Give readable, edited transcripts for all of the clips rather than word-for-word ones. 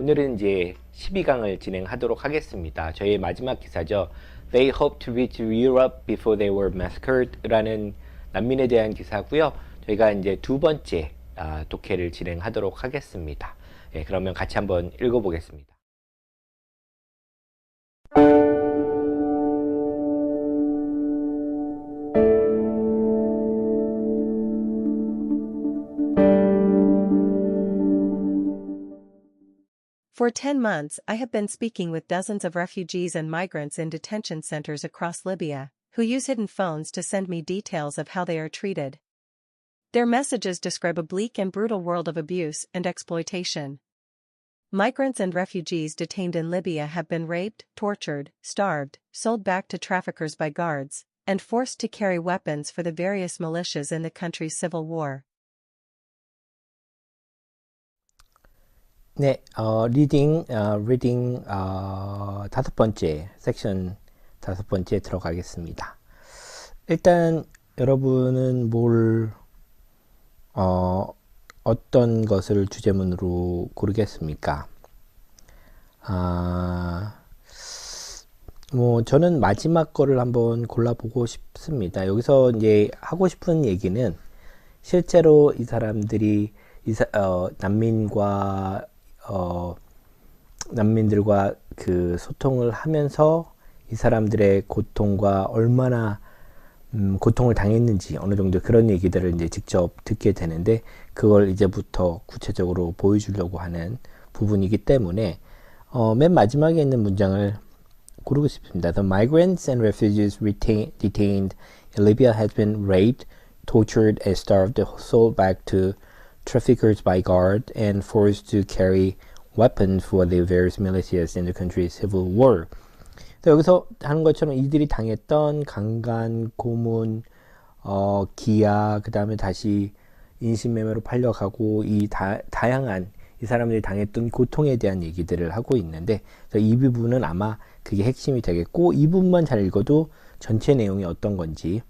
오늘은 이제 12강을 진행하도록 하겠습니다. 저희의 마지막 기사죠. They hope to reach Europe before they were massacred 라는 난민에 대한 기사고요. 저희가 이제 두 번째 독해를 진행하도록 하겠습니다. 예, 그러면 같이 한번 읽어보겠습니다. For 10 months, I have been speaking with dozens of refugees and migrants in detention centers across Libya, who use hidden phones to send me details of how they are treated. Their messages describe a bleak and brutal world of abuse and exploitation. Migrants and refugees detained in Libya have been raped, tortured, starved, sold back to traffickers by guards, and forced to carry weapons for the various militias in the country's civil war. 네, 리딩 다섯 번째 섹션 다섯 번째 들어가겠습니다. 일단 여러분은 어떤 것을 주제문으로 고르겠습니까? 저는 마지막 거를 한번 골라보고 싶습니다. 여기서 이제 하고 싶은 얘기는 실제로 이 사람들이 난민들과 그 소통을 하면서 이 사람들의 고통과 얼마나 고통을 당했는지 어느 정도 그런 얘기들을 이제 직접 듣게 되는데 그걸 이제부터 구체적으로 보여주려고 하는 부분이기 때문에 맨 마지막에 있는 문장을 고르고 싶습니다. The migrants and refugees detained in Libya has been raped, tortured, and starved, sold back to traffickers by guard, and forced to carry weapons for the various militias in the country's civil war. 여기서 하는 것처럼 이들이 당했던 강간, 고문, 기아, 그 다음에 다시 인신매매로 팔려가고 이 다양한 이 사람들이 당했던 고통에 대한 얘기들을 하고 있는데 이 부분은 아마 그게 핵심이 되겠고 이 부분만 잘 읽어도 전체 내용이 어떤 건지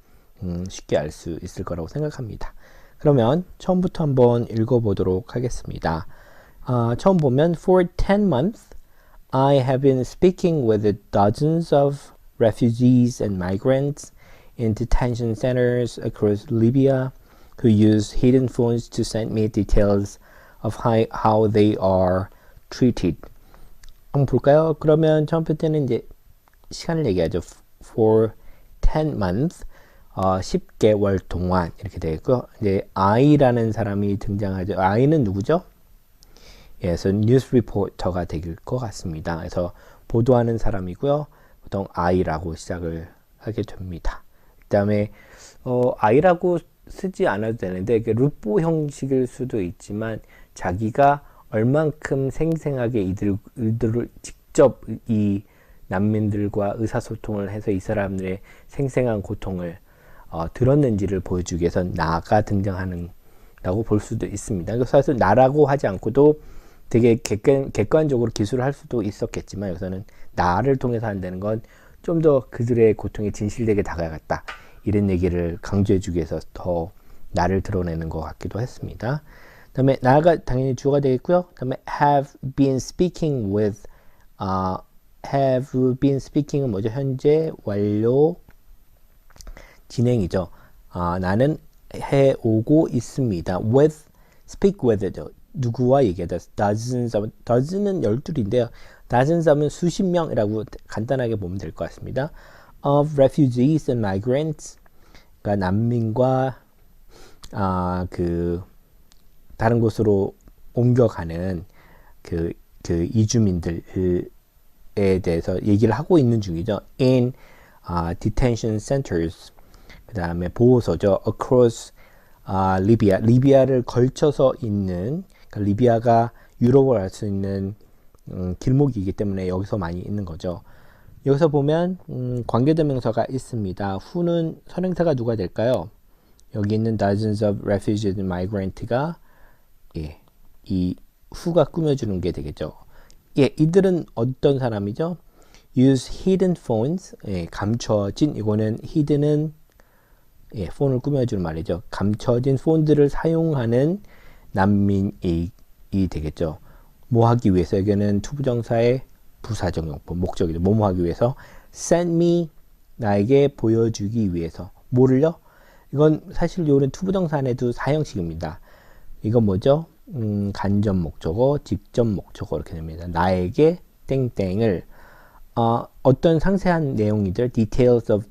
쉽게 알 수 있을 거라고 생각합니다. 그러면 처음부터 한번 읽어보도록 하겠습니다. 처음 보면 For 10 months I have been speaking with dozens of refugees and migrants in detention centers across Libya who use hidden phones to send me details of how they are treated. 한번 볼까요? 그러면 처음부터 때는 이제 시간을 얘기하죠. For 10 months 10개월 동안 이렇게 되겠고요. 이제 I라는 사람이 등장하죠. I는 누구죠? 예, 그래서 뉴스 리포터가 될 것 같습니다. 그래서 보도하는 사람이고요. 보통 I라고 시작을 하게 됩니다. 그 다음에 I라고 쓰지 않아도 되는데 루포 형식일 수도 있지만 자기가 얼만큼 생생하게 이들을 직접 이 난민들과 의사소통을 해서 이 사람들의 생생한 고통을 들었는지를 보여주기 위해서 나가 등장하는다고 볼 수도 있습니다. 그래서 사실 나라고 하지 않고도 되게 객관적으로 기술을 할 수도 있었겠지만 여기서는 나를 통해서 한다는 건 좀 더 그들의 고통에 진실되게 다가갔다. 이런 얘기를 강조해주기 위해서 더 나를 드러내는 것 같기도 했습니다. 그 다음에 나가 당연히 주어가 되겠고요. 그 다음에 have been speaking with have been speaking은 뭐죠? 현재 완료 진행이죠. 나는 해오고 있습니다. with, speak with죠. 누구와 얘기하다. dozen은 12인데요. dozens 하면 수십 명이라고 간단하게 보면 될 것 같습니다. of refugees and migrants, 그러니까 난민과 다른 곳으로 옮겨가는 그 이주민들에 대해서 얘기를 하고 있는 중이죠. in detention centers, 그 다음에 보호소죠. across Libya, 리비아를 걸쳐서 있는, 그러니까 리비아가 유럽을 갈 수 있는 길목이기 때문에 여기서 많이 있는 거죠. 여기서 보면 관계대명사가 있습니다. who는 선행사가 누가 될까요? 여기 있는 dozens of refugees and migrant가 이 who가 꾸며주는 게 되겠죠. 이들은 어떤 사람이죠? use hidden phones, 감춰진, 이거는 hidden은 폰을 꾸며주는 말이죠. 감춰진 폰들을 사용하는 난민이 되겠죠. 뭐 하기 위해서, 여기는 투부정사의 부사적 용법, 목적이죠. 뭐뭐 하기 위해서. send me, 나에게 보여주기 위해서. 뭐를요? 이건 사실 요런 투부정사 안에도 사형식입니다. 이건 뭐죠? 간접 목적어, 직접 목적어 이렇게 됩니다. 나에게 땡땡을 어떤 상세한 내용이들, details of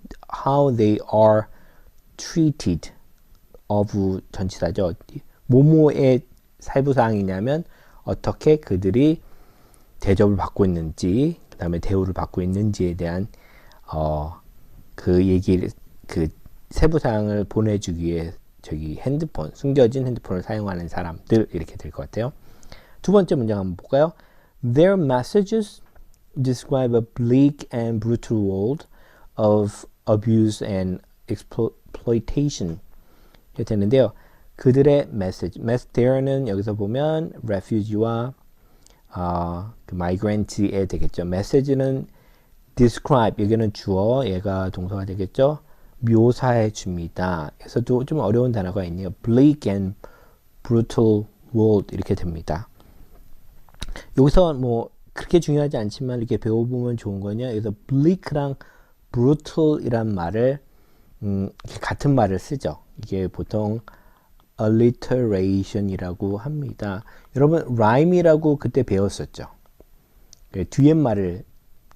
how they are treated of 전치사죠. 뭐뭐의 세부사항이냐면 어떻게 그들이 대접을 받고 있는지, 그 다음에 대우를 받고 있는지에 대한 그 얘기를, 그 세부사항을 보내주기 위해 저기 핸드폰, 숨겨진 핸드폰을 사용하는 사람들, 이렇게 될 것 같아요. 두 번째 문장 한번 볼까요? Their messages describe a bleak and brutal world of abuse and exploitation. 이렇게 되는데요. 그들의 메시지, there는 여기서 보면 refugee와 그 migrant에 되겠죠. message는 describe, 여기는 주어, 얘가 동사가 되겠죠. 묘사해 줍니다. 그래서도 좀 어려운 단어가 있네요. bleak and brutal world 이렇게 됩니다. 여기서 뭐 그렇게 중요하지 않지만 이렇게 배워보면 좋은 거냐. 여기서 bleak랑 brutal이란 말을 같은 말을 쓰죠. 이게 보통 alliteration이라고 합니다. 여러분 rhyme이라고 그때 배웠었죠. 뒤에 말을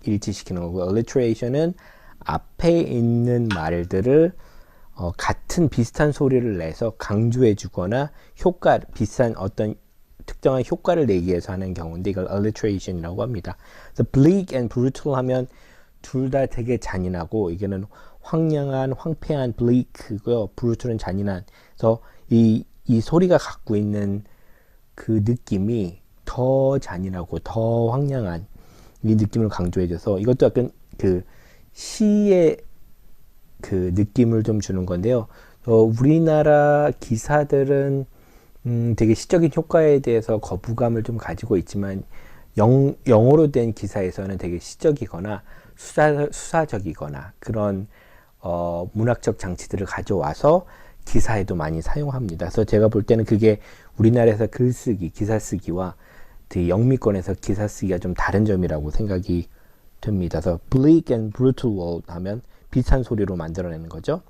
일치시키는 거고, alliteration은 앞에 있는 말들을 같은 비슷한 소리를 내서 강조해 주거나 비슷한 어떤 특정한 효과를 내기 위해서 하는 경우인데, 이걸 alliteration이라고 합니다. 그래서 bleak and brutal 하면 둘 다 되게 잔인하고, 이게는 황량한, 황폐한 bleak고요. brutal은 잔인한. 그래서 이 소리가 갖고 있는 그 느낌이 더 잔인하고 더 황량한 이 느낌을 강조해줘서, 이것도 약간 그 시의 그 느낌을 좀 주는 건데요. 우리나라 기사들은 되게 시적인 효과에 대해서 거부감을 좀 가지고 있지만, 영어로 된 기사에서는 되게 시적이거나 수사적이거나 그런 문학적 장치들을 가져와서 기사에도 많이 사용합니다. 그래서 제가 볼 때는 그게 우리나라에서 글쓰기, 기사 쓰기와 영미권에서 기사 쓰기가 좀 다른 점이라고 생각이 됩니다. 그래서 bleak and brutal world 하면 비슷한 소리로 만들어내는 거죠.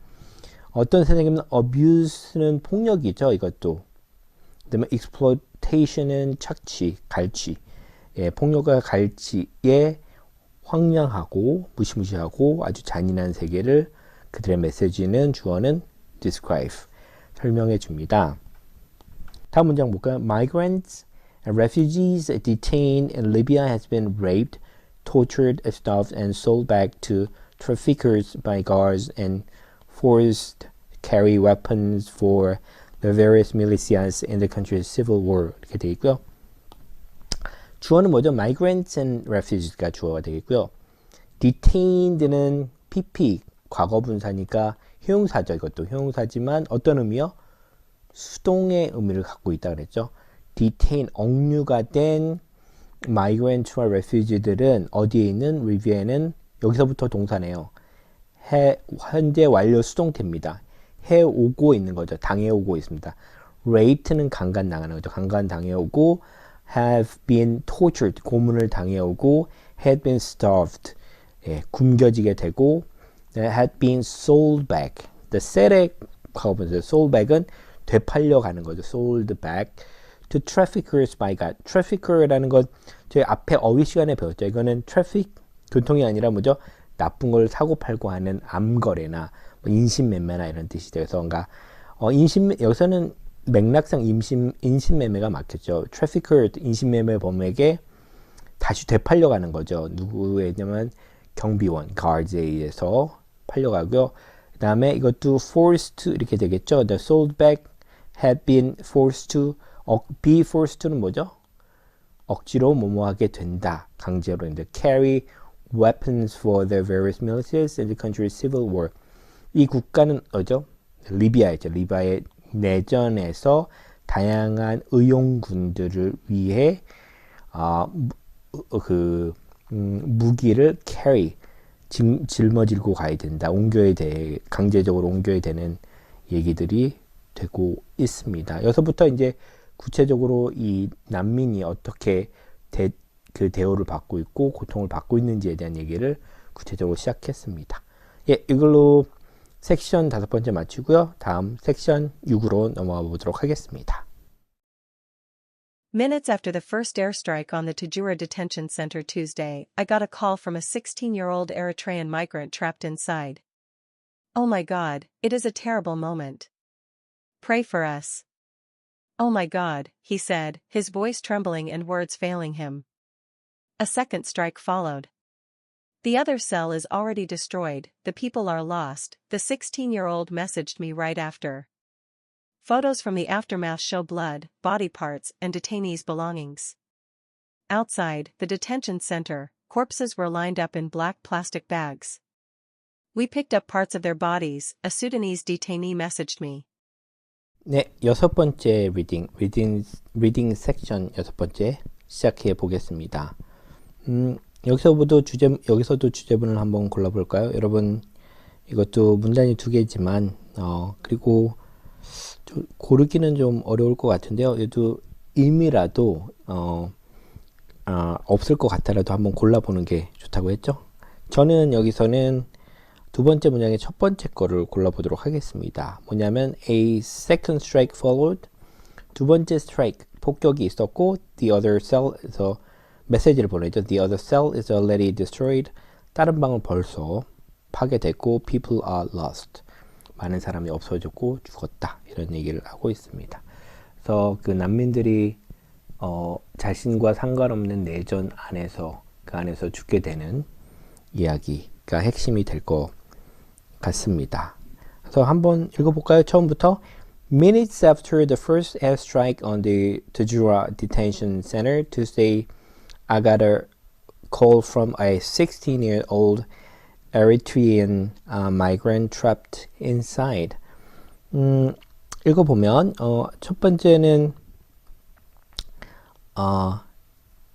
어떤 선생님은 abuse는 폭력이죠. 이것도. 그다음에 exploitation은 착취, 갈취. 예, 폭력과 갈취에 황량하고 무시무시하고 아주 잔인한 세계를 그들의 메시지는 주어는 describe, 설명해 줍니다. 다음 문장 볼까요? Migrants and refugees detained in Libya has been raped, tortured, starved, and sold back to traffickers by guards and forced to carry weapons for the various militias in the country's civil war. 이렇게 되어 있고요. 주어는 뭐죠? Migrants and refugees가 주어가 되겠고요. Detained는 PP, 과거분사니까 형용사죠. 이것도 형용사지만 어떤 의미요? 수동의 의미를 갖고 있다 그랬죠. Detain, 억류가 된 migrants와 refugee들은 어디에 있는? 리비아에는 여기서부터 동사네요. 현재 완료 수동태입니다. 해오고 있는 거죠. 당해오고 있습니다. raped는 강간당하는 거죠. 강간당해오고, have been tortured, 고문을 당해오고, had been starved, 예, 굶겨지게 되고, had been sold back. The sel의 과거분사, sold back은 되팔려 가는 거죠. sold back to traffickers by God. trafficker라는 건 저희 앞에 어휘 시간에 배웠죠. 이거는 traffic, 교통이 아니라 뭐죠? 나쁜 걸 사고 팔고 하는 암거래나 뭐 인신매매나 이런 뜻이 돼서, 그러니까 여기서는 맥락상 인신매매가 막혔죠. trafficker, 인신매매 범에게 다시 되팔려가는 거죠. 누구에냐면 경비원, guards에 의해서 팔려가고요. 그 다음에 이것도 forced to 이렇게 되겠죠. The sold back had been forced to, be forced to는 뭐죠? 억지로 뭐뭐하게 된다. 강제로 이제 carry weapons for the various militias in the country's civil war. 이 국가는 어죠? 리비아였죠. 리비아의 내전에서 다양한 의용군들을 위해 무기를 carry, 짊어지고 가야 된다. 강제적으로 옮겨야 되는 얘기들이 되고 있습니다. 여기서부터 이제 구체적으로 이 난민이 어떻게 그 대우를 받고 있고 고통을 받고 있는지에 대한 얘기를 구체적으로 시작했습니다. 예, 이걸로 섹션 5번째 마치고요. 다음 섹션 6으로 넘어가 보도록 하겠습니다. Minutes after the first airstrike on the Tajura Detention Center Tuesday, I got a call from a 16-year-old Eritrean migrant trapped inside. Oh my God, it is a terrible moment. Pray for us. Oh my God, he said, his voice trembling and words failing him. A second strike followed. The other cell is already destroyed, the people are lost, the 16-year-old messaged me right after. Photos from the aftermath show blood, body parts, and detainees' belongings. Outside the detention center, corpses were lined up in black plastic bags. We picked up parts of their bodies, a Sudanese detainee messaged me. 네, 6번째 리딩 섹션 6번째 시작해 보겠습니다. 여기서도 주제문을 한번 골라볼까요? 여러분, 이것도 문단이 2개지만, 그리고 고르기는 좀 어려울 것 같은데요. 얘도 의미라도 없을 것 같아라도 한번 골라보는 게 좋다고 했죠. 저는 여기서는 2번째 문장의 첫 번째 거를 골라보도록 하겠습니다. 뭐냐면 a second strike followed. 2번째 strike, 폭격이 있었고 the other cell에서 메시지를 보내죠. The other cell is already destroyed. 다른 방은 벌써 파괴됐고 people are lost. 많은 사람이 없어졌고 죽었다. 이런 얘기를 하고 있습니다. 그래서 그 난민들이 자신과 상관없는 내전 안에서 그 안에서 죽게 되는 이야기가 핵심이 될 것 같습니다. 그래서 한번 읽어볼까요? 처음부터 Minutes after the first airstrike on the Tajura Detention Center Tuesday, I got a call from a 16-year-old Eritrean migrant trapped inside. 읽어보면 첫 번째는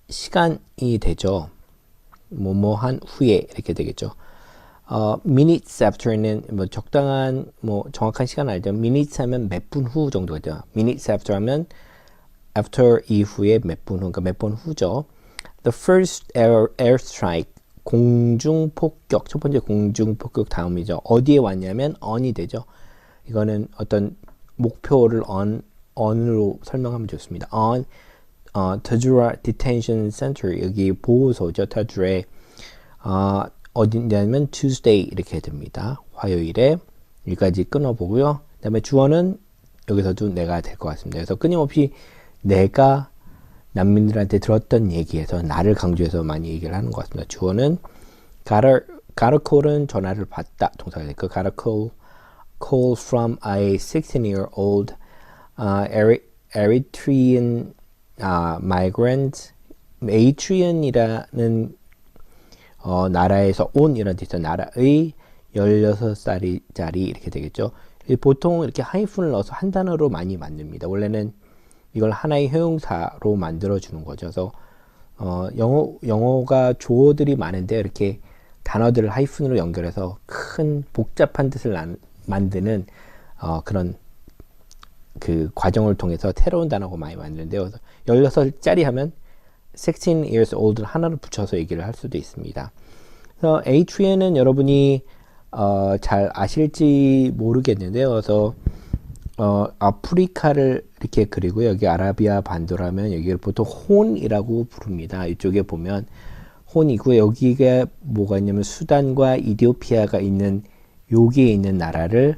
시간이 되죠. 뭐뭐한 후에 이렇게 되겠죠. minutes after는 뭐 적당한 뭐 정확한 시간 알죠. minutes 하면 몇 분 후 정도죠. minutes after 하면 after 이후에 몇 분 후, 그러니까 몇 번 후죠. The first airstrike 공중 폭격, 첫 번째 공중 폭격 다음이죠. 어디에 왔냐면 on이 되죠. 이거는 어떤 목표를 on으로 설명하면 좋습니다. on Tajura Detention Center, 여기 보호소죠. 타주에 어디냐면 Tuesday 이렇게 됩니다. 화요일에 여기까지 끊어보고요. 그 다음에 주어는 여기서도 내가 될 것 같습니다. 그래서 끊임없이 내가 난민들한테 들었던 얘기에서 나를 강조해서 많이 얘기를 하는 것 같습니다. 주어는 got a call은 전화를 받다 동사가 되고 got a call from a 16-year-old Eritrean migrant. Eritrean이라는 나라에서 온 이런 뜻에서 나라의 16살짜리 이렇게 되겠죠. 보통 이렇게 하이픈을 넣어서 한 단어로 많이 만듭니다. 원래는 이걸 하나의 형용사로 만들어주는 거죠. 그래서 영어가 조어들이 많은데 이렇게 단어들을 하이픈으로 연결해서 큰 복잡한 뜻을 만드는 그런 그 과정을 통해서 새로운 단어가 많이 만드는데요. 그래서 16살짜리 하면 16 years old를 하나를 붙여서 얘기를 할 수도 있습니다. 그래서 Eritrea는 여러분이 잘 아실지 모르겠는데요. 그래서 아프리카를 이렇게 그리고 여기 아라비아 반도라면 여기를 보통 혼이라고 부릅니다. 이쪽에 보면 혼이고 여기가 뭐가 있냐면 수단과 이디오피아가 있는 여기에 있는 나라를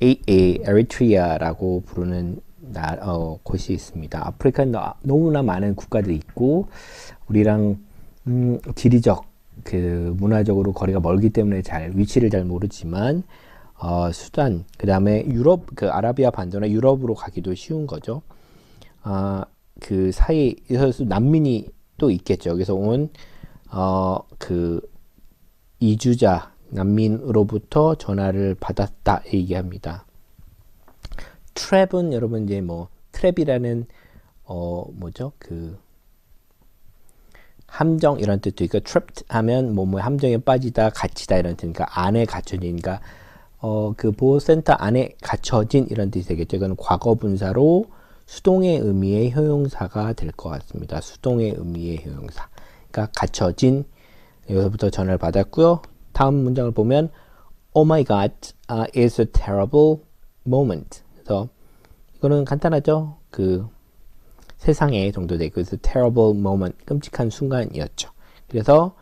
에리트리아라고 부르는 곳이 있습니다. 아프리카는 너무나 많은 국가들이 있고 우리랑 지리적 그 문화적으로 거리가 멀기 때문에 위치를 잘 모르지만 수단, 그 다음에 유럽, 그 아라비아 반도나 유럽으로 가기도 쉬운 거죠. 그 사이에서 난민이 또 있겠죠. 여기서 온, 그 이주자, 난민으로부터 전화를 받았다 얘기합니다. 트랩은 여러분 이제 뭐, 트랩이라는, 뭐죠? 그, 함정 이런 뜻도 있고, trapped 하면 뭐 함정에 빠지다, 갇히다 이런 뜻이니까, 안에 갇혀지니까, 그 보호센터 안에 갇혀진 이런 뜻이 되겠죠. 이건 과거 분사로 수동의 의미의 형용사가 될 것 같습니다. 수동의 의미의 형용사. 그러니까 갖춰진, 여기서부터 전화를 받았고요. 다음 문장을 보면 Oh my God, it's a terrible moment. 그래서 이거는 간단하죠. 그 세상에 정도 되고 it's a terrible moment. 끔찍한 순간이었죠. 그래서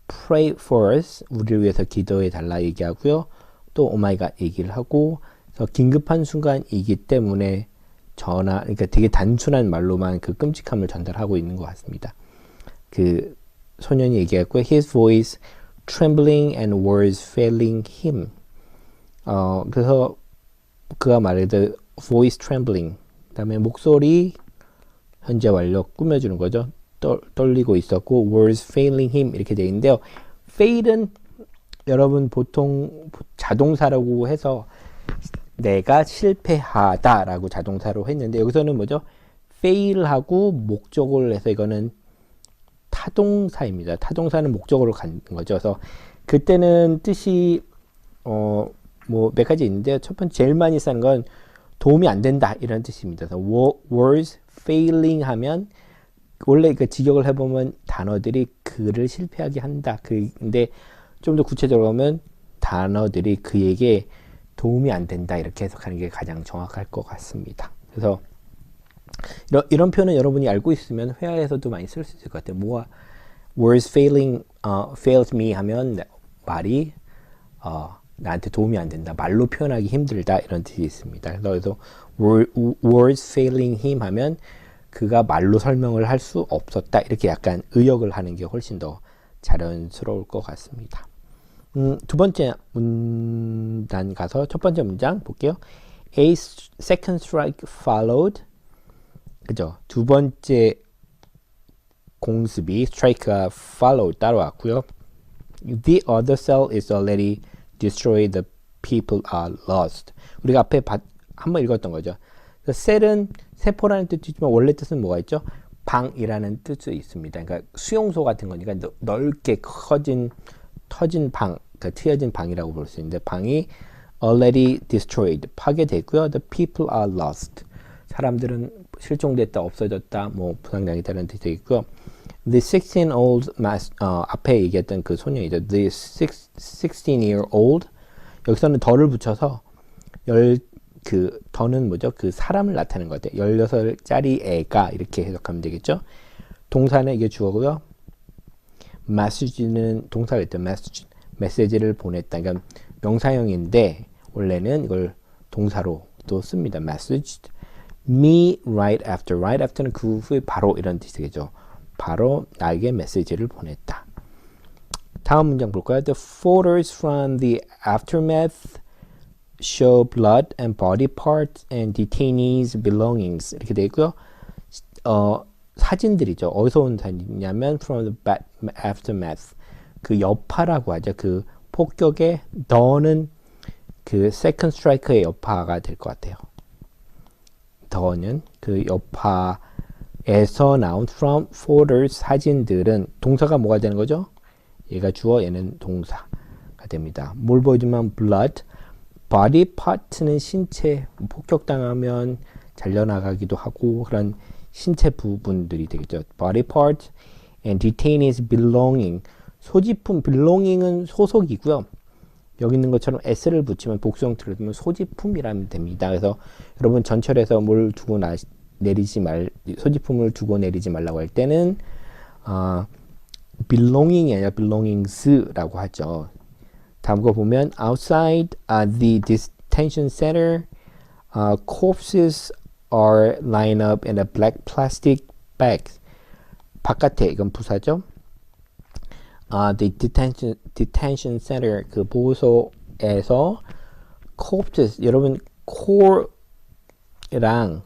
pray for us. 우리를 위해서 기도해 달라 얘기하고요. 또 Oh my God 얘기를 하고, 그래서 긴급한 순간이기 때문에 그러니까 되게 단순한 말로만 그 끔찍함을 전달하고 있는 것 같습니다. 그 소년이 얘기했고요. His voice trembling and words failing him. 그래서 그가 말해도 voice trembling. 그다음에 목소리 현재 완료 꾸며주는 거죠. 떨리고 있었고 words failing him 이렇게 되어 있는데요. fail은 여러분 보통 자동사라고 해서 내가 실패하다라고 자동사로 했는데 여기서는 뭐죠? fail하고 목적을 해서 이거는 타동사입니다. 타동사는 목적으로 간 거죠. 그래서 그때는 뜻이 뭐 몇 가지 있는데요. 첫 번째 제일 많이 쓰는 건 도움이 안 된다 이런 뜻입니다. 그래서 words failing 하면 원래 그 직역을 해보면 단어들이 그를 실패하게 한다. 근데 좀 더 구체적으로 하면 단어들이 그에게 도움이 안 된다 이렇게 해석하는 게 가장 정확할 것 같습니다. 그래서 이런 표현은 여러분이 알고 있으면 회화에서도 많이 쓸 수 있을 것 같아요. 뭐가 words failing, failed me 하면 말이 나한테 도움이 안 된다. 말로 표현하기 힘들다 이런 뜻이 있습니다. 그래서 words failing him 하면 그가 말로 설명을 할 수 없었다. 이렇게 약간 의역을 하는 게 훨씬 더 자연스러울 것 같습니다. 두 번째 문단 가서 첫 번째 문장 볼게요. A second strike followed. 그죠? 두 번째 공습이 strike가 follow 따라왔고요. The other cell is already destroyed. The people are lost. 우리가 앞에 한번 읽었던 거죠. 셀은 세포라는 뜻이지만 원래 뜻은 뭐가 있죠? 방이라는 뜻이 있습니다. 그러니까 수용소 같은 거니까 넓게 터진 방, 그러니까 트여진 방이라고 볼 수 있는데 방이 already destroyed, 파괴됐고요. The people are lost. 사람들은 실종됐다, 없어졌다, 뭐 부상당했다는 뜻이 되겠고요. The 16-year-old 앞에 얘기했던 그 소년이죠. The 16-year-old 여기서는 더를 붙여서 그 더는 뭐죠? 그 사람을 나타내는 것 같아요. 16살짜리 애가 이렇게 해석하면 되겠죠. 동사는 이게 주어고요. message는 동사가 있죠. 메시지를 보냈다. 그러니까 명사형인데 원래는 이걸 동사로 또 씁니다. messaged me right after. right after는 그 후에 바로 이런 뜻이겠죠. 바로 나에게 메시지를 보냈다. 다음 문장 볼까요? The photos from the aftermath show blood and body parts and detainees' belongings 이렇게 되어 있고요. 사진들이죠. 어디서 온 사진이냐면 from the aftermath 그 여파라고 하죠. 그 폭격의 더는 그 second strike의 여파가 될 것 같아요. 더는 그 여파에서 나온 from photos 사진들은 동사가 뭐가 되는 거죠? 얘가 주어 얘는 동사가 됩니다. 뭘 보여주면 blood body part는 신체, 폭격당하면 잘려나가기도 하고 그런 신체 부분들이 되겠죠. body part and detainees belonging. 소지품, belonging은 소속이고요. 여기 있는 것처럼 s를 붙이면 복수 형태로 되면 소지품이라면 됩니다. 그래서 여러분 전철에서 뭘 두고 소지품을 두고 내리지 말라고 할 때는 belonging이 아니라 belongings라고 하죠. 다음 거 보면 outside the detention center, corpses are lined up in a black plastic bags. 바깥에 이건 부사죠. The detention center 그 보호소에서 corpses 여러분 core랑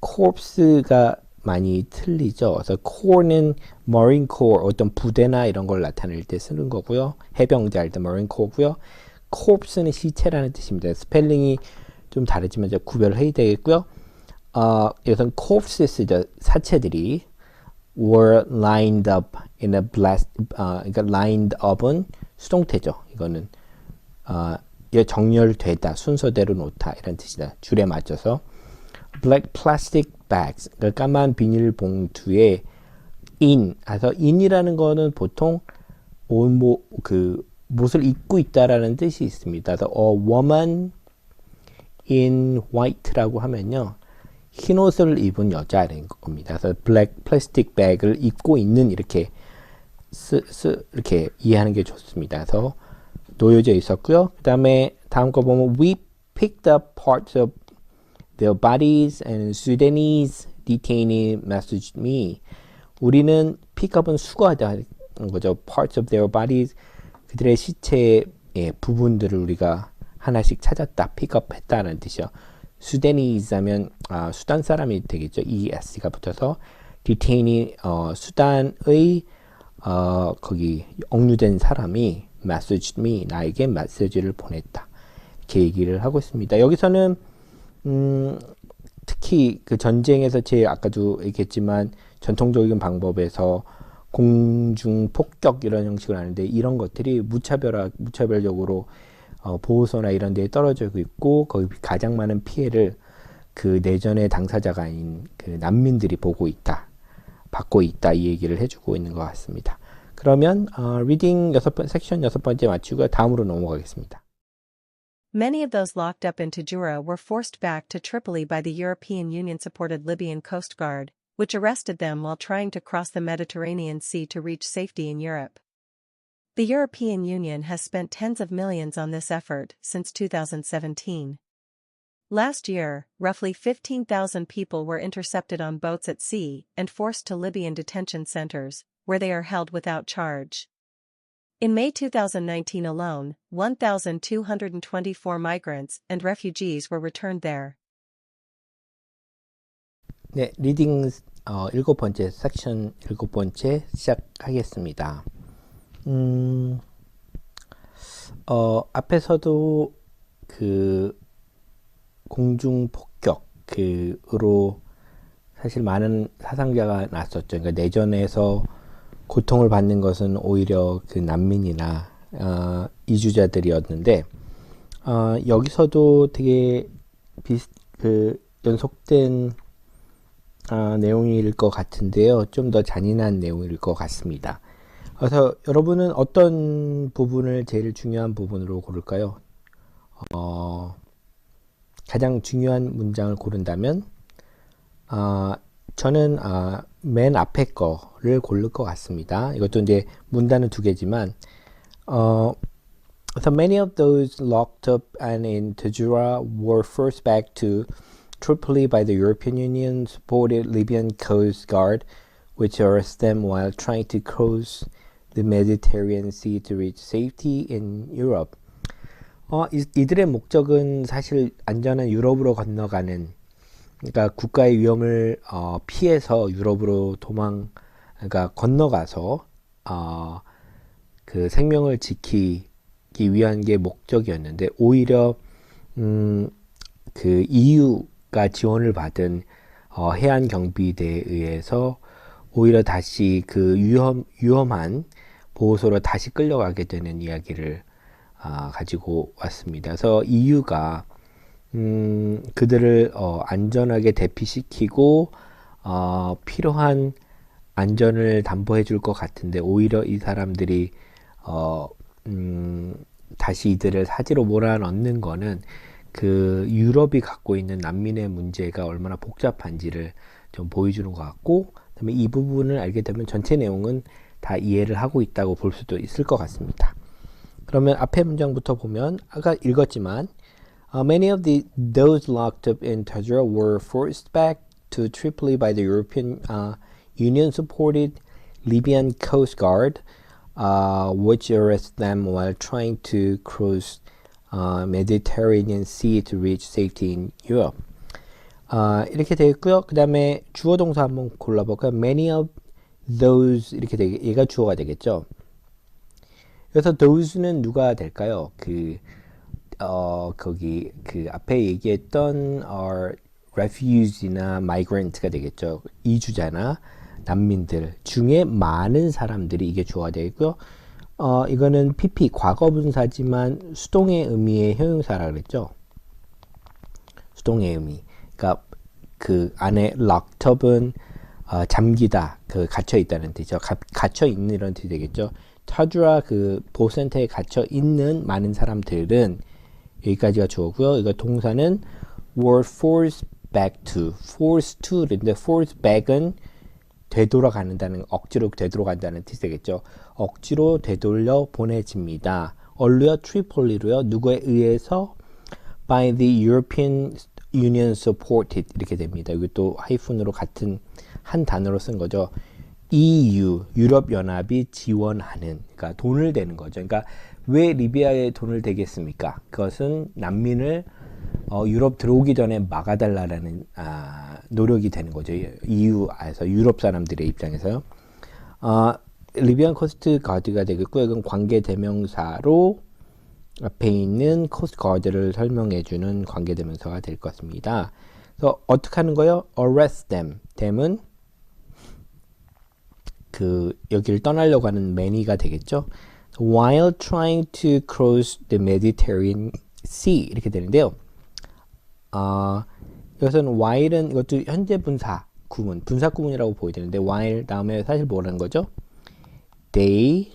corpse가 많이 틀리죠. 그래서 core는 Marine Corps 어떤 부대나 이런 걸 나타낼 때 쓰는 거고요. 해병대 할 때 Marine Corps고요. corpse는 시체라는 뜻입니다. 스펠링이 좀 다르지만 이제 구별을 해야 되겠고요. 여기서는 corpses죠. 사체들이 were lined up in a 그러니까 lined up은 수동태죠. 이거는 정렬되다, 순서대로 놓다 이런 뜻이다. 줄에 맞춰서 black plastic bags, 그러니까 까만 비닐 봉투에 그래서 in이라는 거는 보통 옷을 입고 있다라는 뜻이 있습니다. 그래서 a woman in white라고 하면요, 흰 옷을 입은 여자라는 겁니다. 그래서 black plastic bag을 입고 있는 이렇게 이렇게 이해하는 게 좋습니다. 그래서 놓여져 있었고요. 그 다음에 다음 거 보면 we picked up parts of their bodies and Sudanese detainee messaged me. 우리는 pickup은 수거하다는 거죠. parts of their bodies, 그들의 시체의 부분들을 우리가 하나씩 찾았다, pickup했다는 뜻이요. Sudanese 하면 수단 사람이 되겠죠. ES가 붙어서 detainee 수단의 거기 억류된 사람이 messaged me, 나에게 메시지를 보냈다, 이렇게 얘기를 하고 있습니다. 여기서는 특히 그 전쟁에서 제일 아까도 얘기했지만 전통적인 방법에서 공중 폭격 이런 형식을 하는데, 이런 것들이 무차별적으로 보호소나 이런 데에 떨어져 있고 거기 가장 많은 피해를 그 내전의 당사자가 아닌 그 난민들이 받고 있다, 이 얘기를 해주고 있는 것 같습니다. 그러면 리딩 섹션 6번째 마치고 다음으로 넘어가겠습니다. Many of those locked up in Tajura were forced back to Tripoli by the European Union-supported Libyan Coast Guard, which arrested them while trying to cross the Mediterranean Sea to reach safety in Europe. The European Union has spent tens of millions on this effort since 2017. Last year, roughly 15,000 people were intercepted on boats at sea and forced to Libyan detention centers, where they are held without charge. In May 2019 alone, 1,224 migrants and refugees were returned there. 네, 리딩 7번째 섹션 7번째 시작하겠습니다. 앞에서도 그 공중 폭격으로 사실 많은 사상자가 났었죠. 그러니까 내전에서 고통을 받는 것은 오히려 그 난민이나 이주자들이었는데, 여기서도 되게 연속된 내용일 것 같은데요. 좀 더 잔인한 내용일 것 같습니다. 그래서 여러분은 어떤 부분을 제일 중요한 부분으로 고를까요? 가장 중요한 문장을 고른다면 저는 맨 앞에 거를 고를 것 같습니다. 이것도 이제 문단은 2개지만 So many of those locked up and in Tajura were forced back to Tripoli by the European Union supported Libyan Coast Guard, which arrested them while trying to cross the Mediterranean Sea to reach safety in Europe. 이들의 목적은 사실 안전한 유럽으로 건너가는, 그러니까 국가의 위험을 피해서 유럽으로 그러니까 건너가서 그 생명을 지키기 위한 게 목적이었는데, 오히려 그 EU가 지원을 받은 해안 경비대에 의해서 오히려 다시 그 위험한 보호소로 다시 끌려가게 되는 이야기를 가지고 왔습니다. 그래서 EU가 그들을 안전하게 대피시키고 필요한 안전을 담보해 줄 것 같은데, 오히려 이 사람들이 다시 이들을 사지로 몰아넣는 거는 그 유럽이 갖고 있는 난민의 문제가 얼마나 복잡한지를 좀 보여주는 것 같고, 그다음에 이 부분을 알게 되면 전체 내용은 다 이해를 하고 있다고 볼 수도 있을 것 같습니다. 그러면 앞에 문장부터 보면 아까 읽었지만 many of those locked up in Tajura were forced back to Tripoli by the European Union-supported Libyan Coast Guard, which arrested them while trying to cross Mediterranean Sea to reach safety in Europe. 이렇게 되어 있고요. 그 다음에 주어 동사 한번 골라볼까요? Many of those, 이렇게 얘가 주어가 되겠죠. 그래서 those는 누가 될까요? 거기 그 앞에 얘기했던 refugee나 migrant가 되겠죠. 이주자나 난민들 중에 많은 사람들이, 이게 주어가 되겠고요. 이거는 PP 과거분사지만 수동의 의미의 형용사라 그랬죠. 수동의 의미. 그러니까 그 안에 locked up은 잠기다, 그 갇혀 있다는 뜻이죠. 갇혀 있는 이런 뜻이 되겠죠. 터주라 그 보호센터에 갇혀 있는 많은 사람들은 여기까지가 주어고요. 이거 동사는 were forced back to, forced to 인데 forced back은 되돌아간다는, 억지로 되돌아간다는 뜻이 되겠죠. 억지로 되돌려 보내집니다. 얼루요? 트리폴리로요. 누구에 의해서? by the European Union supported 이렇게 됩니다. 이것도 하이픈으로 같은 한 단어로 쓴 거죠. EU, 유럽연합이 지원하는, 그러니까 돈을 대는 거죠. 그러니까 왜 리비아에 돈을 대겠습니까? 그것은 난민을 유럽 들어오기 전에 막아달라는 노력이 되는 거죠. EU에서 유럽 사람들의 입장에서요. 리비안 코스트 가드가 되겠고요. 이건 관계 대명사로 앞에 있는 코스트 가드를 설명해주는 관계 대명사가 될 것 같습니다. 그래서 어떻게 하는 거예요? Arrest them. them은 그 여기를 떠나려고 하는 many가 되겠죠. While trying to cross the Mediterranean Sea 이렇게 되는데요. 여기서는 while은 이것도 현재 분사 구문, 분사 구문이라고 보여야 되는데 while 다음에 사실 뭐라는 거죠? They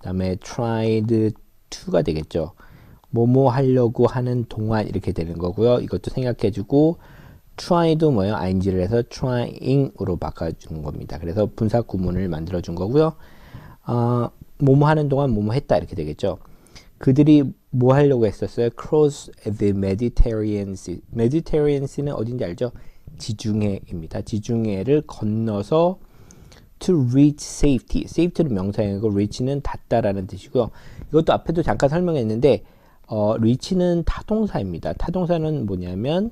다음에 tried to가 되겠죠. 뭐뭐 하려고 하는 동안 이렇게 되는 거고요. 이것도 생각해주고 try도 뭐예요? ing를 해서 trying으로 바꿔주는 겁니다. 그래서 분사 구문을 만들어준 거고요. 뭐뭐 하는 동안 뭐뭐 했다 이렇게 되겠죠. 그들이 뭐 하려고 했었어요? Cross the Mediterranean Sea. Mediterranean Sea는 어딘지 알죠? 지중해입니다. 지중해를 건너서 to reach safety. safety는 명사형이고 reach는 닿다라는 뜻이고요. 이것도 앞에도 잠깐 설명했는데 reach는 타동사입니다. 타동사는 뭐냐면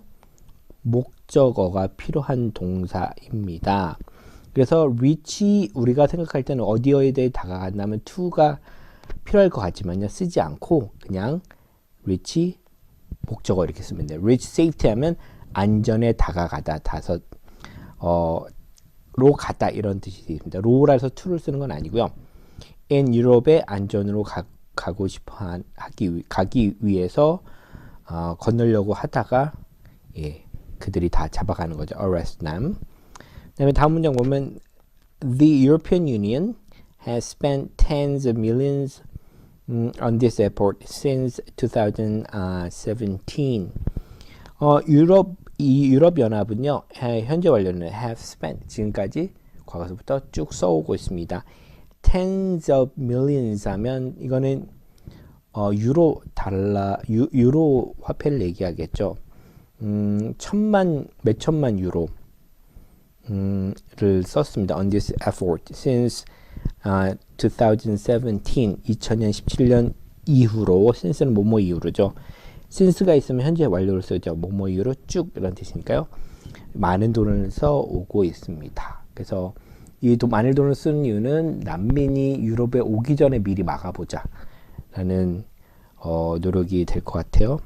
목적어가 필요한 동사입니다. 그래서 reach 우리가 생각할 때는 어디에 대해 다가간다면 to가 필요할 것 같지만요. 쓰지 않고 그냥 reach 목적어 이렇게 쓰면 돼요. reach safety 하면 안전에 다가가다, 로 가다 이런 뜻이 됩니다. 로라서 to를 쓰는 건 아니고요. in 유럽의 안전으로 가고 싶어 가기 위해서 건너려고 하다가 그들이 다 잡아가는 거죠. arrest them. 그다음에 다음 문장 보면 the European Union has spent tens of millions on this effort since 2017. 유럽 연합은요, 현재 완료는 have spent 지금까지 과거서부터 쭉 써오고 있습니다. tens of millions 하면 이거는 유로 달러 유로 화폐를 얘기하겠죠. 몇천만 유로를 썼습니다. on this effort since 2017 2017년 이후로 since는 뭐뭐 이후로죠. since가 있으면 현재 완료를 쓰죠. 뭐뭐 이후로 쭉 이런 뜻이니까요. 많은 돈을 써오고 있습니다. 그래서 이 많은 돈을 쓰는 이유는 난민이 유럽에 오기 전에 미리 막아보자 라는 노력이 될 것 같아요.